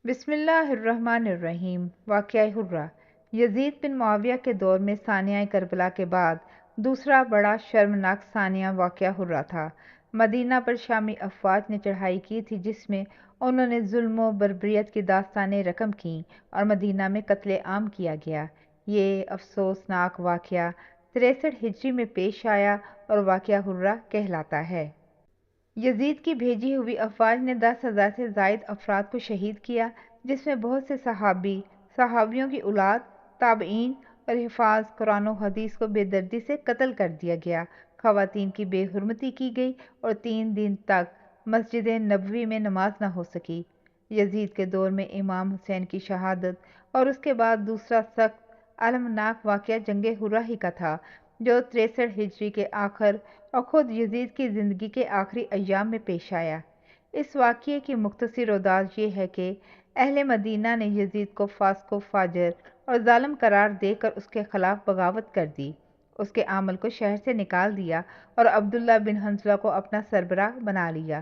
بسم اللہ الرحمن الرحیم۔ واقعہ حرہ۔ یزید بن معاویہ کے دور میں ثانیہ کربلا کے بعد دوسرا بڑا شرمناک ثانیہ واقعہ حرہ تھا۔ مدینہ پر شامی افواج نے چڑھائی کی تھی جس میں انہوں نے ظلم و بربریت کی داستانیں رقم کیں اور مدینہ میں قتل عام کیا گیا۔ یہ افسوسناک واقعہ 63 ہجری میں پیش آیا اور واقعہ حرہ کہلاتا ہے۔ یزید کی بھیجی ہوئی افواج نے 10,000 سے زائد افراد کو شہید کیا، جس میں بہت سے صحابی، صحابیوں کی اولاد، تابعین اور حفاظ قرآن و حدیث کو بے دردی سے قتل کر دیا گیا۔ خواتین کی بے حرمتی کی گئی اور 3 دن تک مسجد نبوی میں نماز نہ ہو سکی۔ یزید کے دور میں امام حسین کی شہادت اور اس کے بعد دوسرا سخت المناک واقعہ جنگ حرہ ہی کا تھا، جو 63 ہجری کے آخر اور خود یزید کی زندگی کے آخری ایام میں پیش آیا۔ اس واقعے کی مختصر انداز یہ ہے کہ اہل مدینہ نے یزید کو فاسق و فاجر اور ظالم قرار دے کر اس کے خلاف بغاوت کر دی، اس کے عمل کو شہر سے نکال دیا اور عبداللہ بن حنظلہ کو اپنا سربراہ بنا لیا۔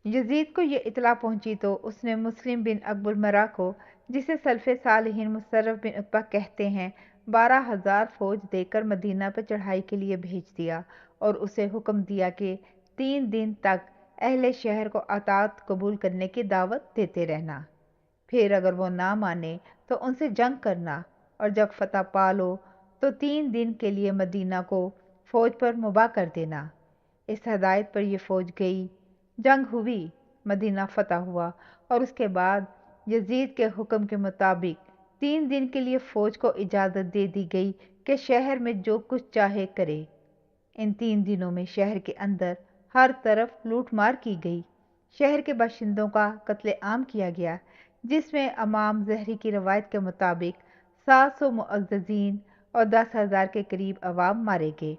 یزید کو یہ اطلاع پہنچی تو اس نے مسلم بن ابو المرا کو، جسے سلف صالحین مصرف بن عتبہ کہتے ہیں، 12,000 فوج دے کر مدینہ پر چڑھائی کے لیے بھیج دیا اور اسے حکم دیا کہ 3 دن تک اہل شہر کو اطاعت قبول کرنے کی دعوت دیتے رہنا، پھر اگر وہ نہ مانے تو ان سے جنگ کرنا، اور جب فتح پا لو تو 3 دن کے لیے مدینہ کو فوج پر مباح کر دینا۔ اس ہدایت پر یہ فوج گئی، جنگ ہوئی، مدینہ فتح ہوا اور اس کے بعد یزید کے حکم کے مطابق 3 دن کے لیے فوج کو اجازت دے دی گئی کہ شہر میں جو کچھ چاہے کرے۔ ان 3 دنوں میں شہر کے اندر ہر طرف لوٹ مار کی گئی، شہر کے باشندوں کا قتل عام کیا گیا، جس میں امام زہری کی روایت کے مطابق 700 معززین اور 10,000 کے قریب عوام مارے گئے۔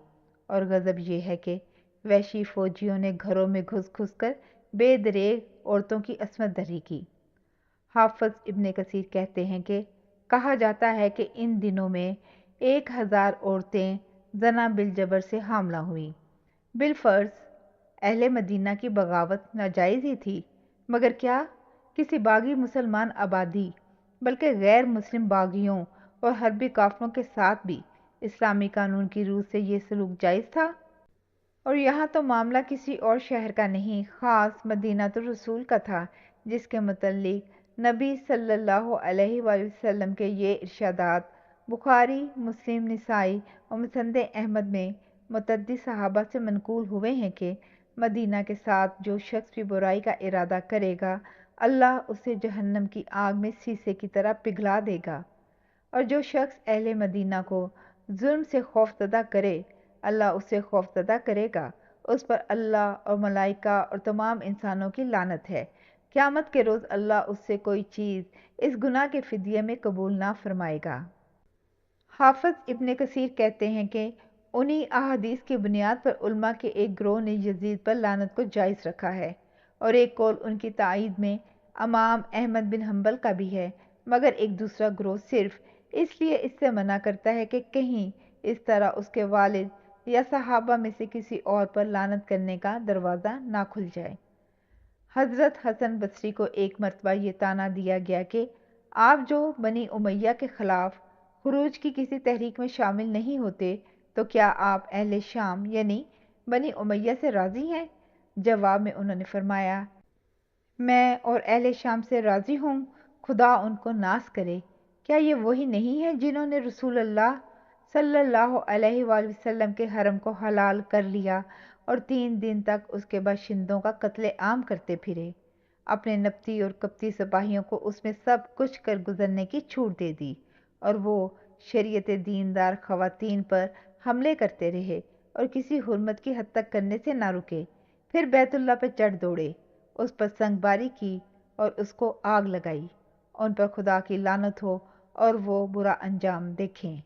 اور غضب یہ ہے کہ وحشی فوجیوں نے گھروں میں گھس گھس کر بے دریغ عورتوں کی عصمت دری کی۔ حافظ ابن کثیر کہتے ہیں کہ کہا جاتا ہے کہ ان دنوں میں 1,000 عورتیں زنا بالجبر سے حاملہ ہوئیں۔ بالفرض اہل مدینہ کی بغاوت ناجائز ہی تھی، مگر کیا کسی باغی مسلمان آبادی، بلکہ غیر مسلم باغیوں اور حربی قافلوں کے ساتھ بھی اسلامی قانون کی روح سے یہ سلوک جائز تھا؟ اور یہاں تو معاملہ کسی اور شہر کا نہیں، خاص مدینہ الرسول کا تھا، جس کے متعلق نبی صلی اللہ علیہ وآلہ وسلم کے یہ ارشادات بخاری، مسلم، نسائی اور مسند احمد میں متعدد صحابہ سے منقول ہوئے ہیں کہ مدینہ کے ساتھ جو شخص بھی برائی کا ارادہ کرے گا، اللہ اسے جہنم کی آگ میں سیسے کی طرح پگھلا دے گا، اور جو شخص اہل مدینہ کو ظلم سے خوفزدہ کرے، اللہ اسے خوفزدہ کرے گا، اس پر اللہ اور ملائکہ اور تمام انسانوں کی لعنت ہے۔ قیامت کے روز اللہ اس سے کوئی چیز اس گناہ کے فدیے میں قبول نہ فرمائے گا۔ حافظ ابن کثیر کہتے ہیں کہ انہی احادیث کی بنیاد پر علماء کے ایک گروہ نے یزید پر لعنت کو جائز رکھا ہے، اور ایک قول ان کی تائید میں امام احمد بن حنبل کا بھی ہے، مگر ایک دوسرا گروہ صرف اس لیے اس سے منع کرتا ہے کہ کہیں اس طرح اس کے والد یا صحابہ میں سے کسی اور پر لعنت کرنے کا دروازہ نہ کھل جائے۔ حضرت حسن بصری کو ایک مرتبہ یہ طعنہ دیا گیا کہ آپ جو بنی امیہ کے خلاف خروج کی کسی تحریک میں شامل نہیں ہوتے تو کیا آپ اہل شام یعنی بنی امیہ سے راضی ہیں؟ جواب میں انہوں نے فرمایا، میں اور اہل شام سے راضی ہوں، خدا ان کو ناز کرے۔ کیا یہ وہی نہیں ہے جنہوں نے رسول اللہ صلی اللہ علیہ وآلہ وسلم کے حرم کو حلال کر لیا اور 3 دن تک اس کے باشندوں کا قتل عام کرتے پھرے، اپنے نبطی اور قبطی سپاہیوں کو اس میں سب کچھ کر گزرنے کی چھوٹ دے دی، اور وہ شریعت دیندار خواتین پر حملے کرتے رہے اور کسی حرمت کی حد تک کرنے سے نہ رکے، پھر بیت اللہ پہ چڑھ دوڑے، اس پر سنگ باری کی اور اس کو آگ لگائی، ان پر خدا کی لعنت ہو اور وہ برا انجام دیکھیں۔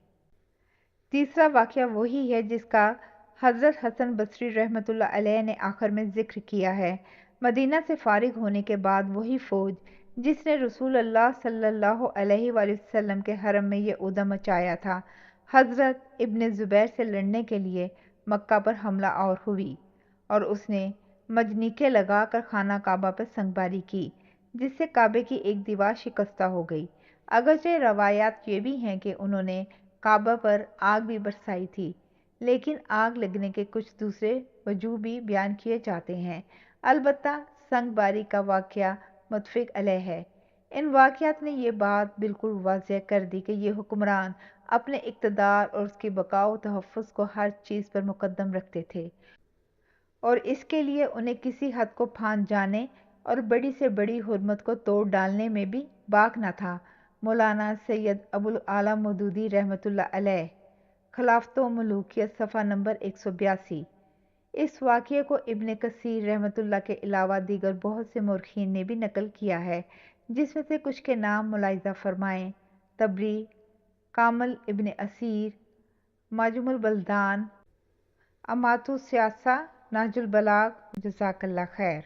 تیسرا واقعہ وہی ہے جس کا حضرت حسن بصری رحمۃ اللہ علیہ نے آخر میں ذکر کیا ہے۔ مدینہ سے فارغ ہونے کے بعد وہی فوج جس نے رسول اللہ صلی اللہ علیہ وآلہ وسلم کے حرم میں یہ عدم مچایا تھا، حضرت ابن زبیر سے لڑنے کے لیے مکہ پر حملہ آور ہوئی، اور اس نے مجنیقے لگا کر خانہ کعبہ پر سنگ باری کی، جس سے کعبے کی ایک دیوار شکستہ ہو گئی۔ اگرچہ روایات یہ بھی ہیں کہ انہوں نے کعبہ پر آگ بھی برسائی تھی، لیکن آگ لگنے کے کچھ دوسرے وجوہ بھی بیان کیے جاتے ہیں۔ البتہ سنگ باری کا واقعہ متفق علیہ ہے۔ ان واقعات نے یہ بات بالکل واضح کر دی کہ یہ حکمران اپنے اقتدار اور اس کی بقا و تحفظ کو ہر چیز پر مقدم رکھتے تھے، اور اس کے لیے انہیں کسی حد کو پھاند جانے اور بڑی سے بڑی حرمت کو توڑ ڈالنے میں بھی باک نہ تھا۔ مولانا سید ابو الاعلیٰ مودودی رحمۃ اللہ علیہ، خلافت و ملوکیت، صفحہ نمبر 182۔ اس واقعے کو ابن کثیر رحمۃ اللہ کے علاوہ دیگر بہت سے مورخین نے بھی نقل کیا ہے، جس میں سے کچھ کے نام ملاحظہ فرمائیں: طبری، کامل ابن اسیر، معجم البلدان، امات السیاسہ، نہج البلاغہ۔ جزاک اللہ خیر۔